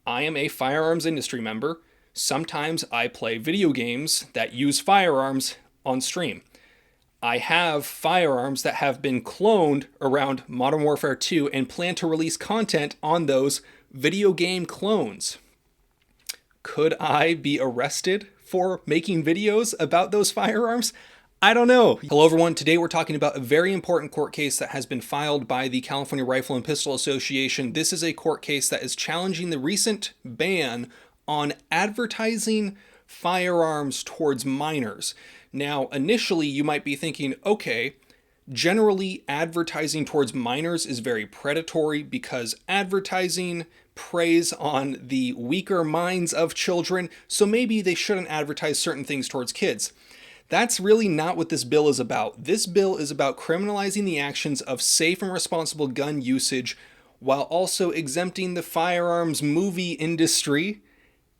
I am a firearms industry member. Sometimes I play video games that use firearms on stream. I have firearms that have been cloned around Modern Warfare 2 and plan to release content on those video game clones. Could I be arrested for making videos about those firearms? I don't know. Hello everyone, today we're talking about a very important court case that has been filed by the California Rifle and Pistol Association. This is a court case that is challenging the recent ban on advertising firearms towards minors. Now, initially you might be thinking, okay, generally advertising towards minors is very predatory because advertising preys on the weaker minds of children, so maybe they shouldn't advertise certain things towards kids. That's really not what this bill is about. This bill is about criminalizing the actions of safe and responsible gun usage while also exempting the firearms movie industry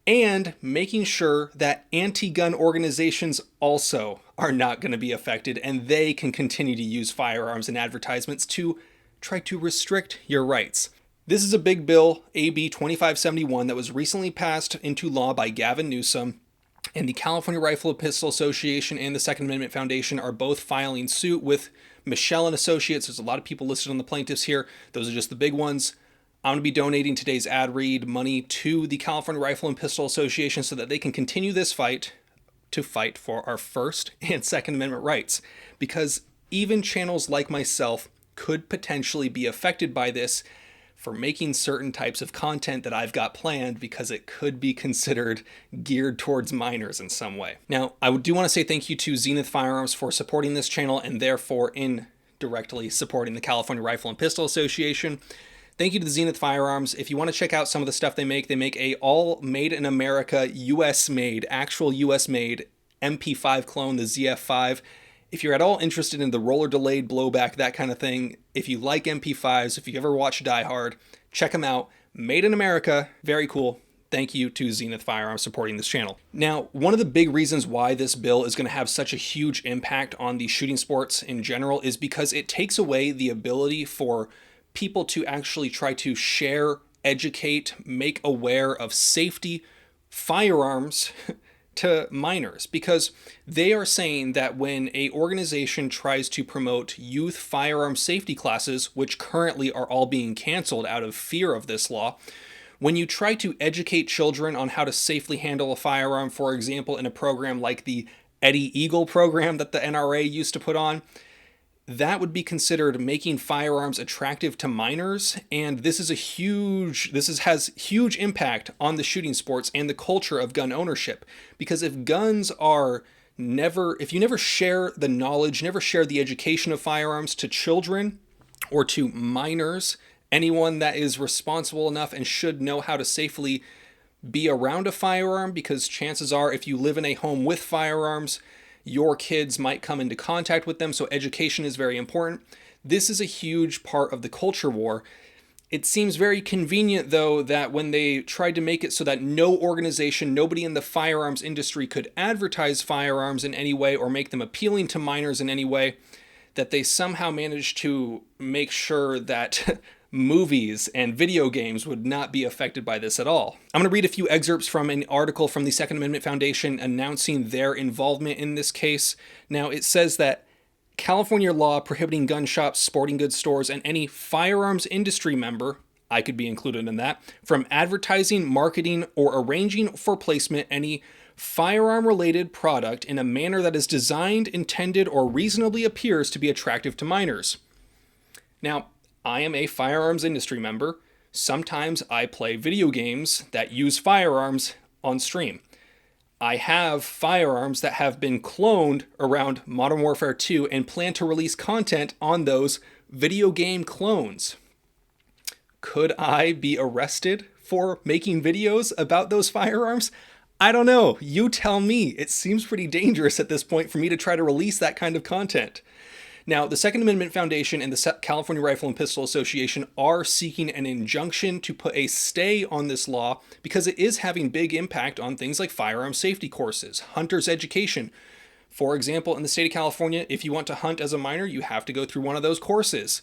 and making sure that anti-gun organizations also are not going to be affected and they can continue to use firearms in advertisements to try to restrict your rights. This is a big bill, AB2571, that was recently passed into law by Gavin Newsom. And the California Rifle and Pistol Association and the Second Amendment Foundation are both filing suit with Michelle and Associates. There's a lot of people listed on the plaintiffs here. Those are just the big ones. I'm going to be donating today's ad read money to the California Rifle and Pistol Association so that they can continue this fight to fight for our First and Second Amendment rights. Because even channels like myself could potentially be affected by this for making certain types of content that I've got planned because it could be considered geared towards minors in some way. Now, I do want to say thank you to Zenith Firearms for supporting this channel and therefore indirectly supporting the California Rifle and Pistol Association. Thank you to the Zenith Firearms. If you want to check out some of the stuff they make a all made in America, US made, actual US made MP5 clone, the ZF5. If you're at all interested in the roller delayed blowback, that kind of thing, if you like MP5s, if you ever watch Die Hard, check them out. Made in America, very cool. Thank you to Zenith Firearms supporting this channel. Now, one of the big reasons why this bill is going to have such a huge impact on the shooting sports in general is because it takes away the ability for people to actually try to share, educate, make aware of safety firearms to minors, because they are saying that when a organization tries to promote youth firearm safety classes, which currently are all being canceled out of fear of this law, when you try to educate children on how to safely handle a firearm, for example, in a program like the Eddie Eagle program that the NRA used to put on, that would be considered making firearms attractive to minors, and this has huge impact on the shooting sports and the culture of gun ownership. Because if you never share the knowledge, never share the education of firearms to children or to minors, anyone that is responsible enough and should know how to safely be around a firearm, because chances are if you live in a home with firearms, your kids might come into contact with them, so education is very important. This is a huge part of the culture war. It seems very convenient, though, that when they tried to make it so that no organization, nobody in the firearms industry could advertise firearms in any way or make them appealing to minors in any way, that they somehow managed to make sure that movies and video games would not be affected by this at all. I'm going to read a few excerpts from an article from the Second Amendment Foundation announcing their involvement in this case. Now, it says that California law prohibiting gun shops, sporting goods stores, and any firearms industry member, I could be included in that, from advertising, marketing, or arranging for placement any firearm-related product in a manner that is designed, intended, or reasonably appears to be attractive to minors. Now, I am a firearms industry member. Sometimes I play video games that use firearms on stream. I have firearms that have been cloned around Modern Warfare 2 and plan to release content on those video game clones. Could I be arrested for making videos about those firearms? I don't know. You tell me. It seems pretty dangerous at this point for me to try to release that kind of content. Now, the Second Amendment Foundation and the California Rifle and Pistol Association are seeking an injunction to put a stay on this law because it is having big impact on things like firearm safety courses, hunter's education. For example, in the state of California, if you want to hunt as a minor, you have to go through one of those courses.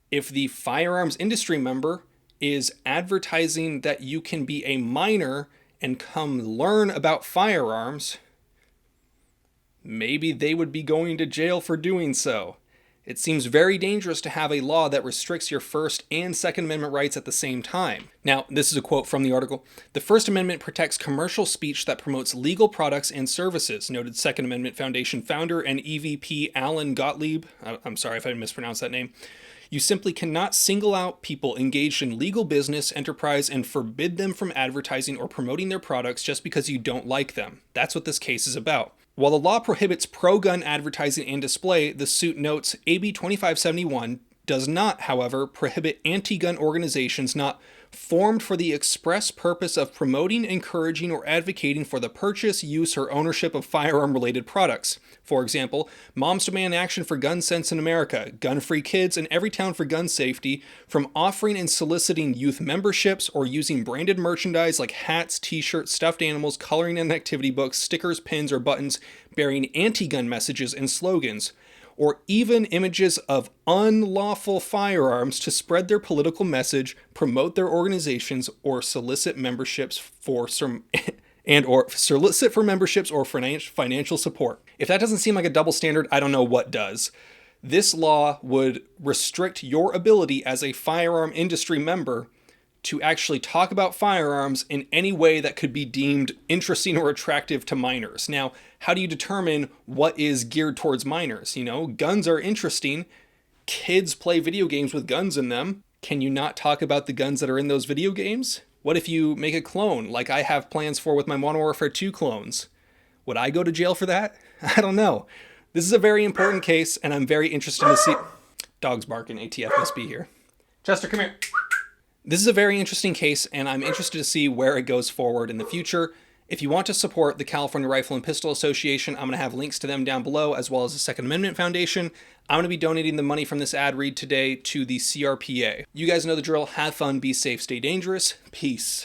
If the firearms industry member is advertising that you can be a minor and come learn about firearms, maybe they would be going to jail for doing so. It seems very dangerous to have a law that restricts your First and Second Amendment rights at the same time. Now, this is a quote from the article. The First Amendment protects commercial speech that promotes legal products and services, noted Second Amendment Foundation founder and EVP Alan Gottlieb. I'm sorry if I mispronounced that name. You simply cannot single out people engaged in legal business enterprise and forbid them from advertising or promoting their products just because you don't like them. That's what this case is about. While the law prohibits pro-gun advertising and display, the suit notes AB2571 does not, however, prohibit anti-gun organizations not formed for the express purpose of promoting, encouraging, or advocating for the purchase, use, or ownership of firearm-related products. For example, Moms Demand Action for Gun Sense in America, Gun Free Kids, and Every Town for Gun Safety from offering and soliciting youth memberships or using branded merchandise like hats, t-shirts, stuffed animals, coloring and activity books, stickers, pins, or buttons bearing anti-gun messages and slogans, or even images of unlawful firearms to spread their political message, promote their organizations, or solicit memberships for memberships or financial support. If that doesn't seem like a double standard, I don't know what does. This law would restrict your ability as a firearm industry member to actually talk about firearms in any way that could be deemed interesting or attractive to minors. Now, how do you determine what is geared towards minors? You know, guns are interesting. Kids play video games with guns in them. Can you not talk about the guns that are in those video games? What if you make a clone, like I have plans for with my Modern Warfare 2 clones? Would I go to jail for that? I don't know. This is a very important case, and I'm very interested to see... Dogs barking, ATF must be here. Chester, come here. This is a very interesting case, and I'm interested to see where it goes forward in the future. If you want to support the California Rifle and Pistol Association, I'm going to have links to them down below, as well as the Second Amendment Foundation. I'm going to be donating the money from this ad read today to the CRPA. You guys know the drill. Have fun, be safe, stay dangerous. Peace.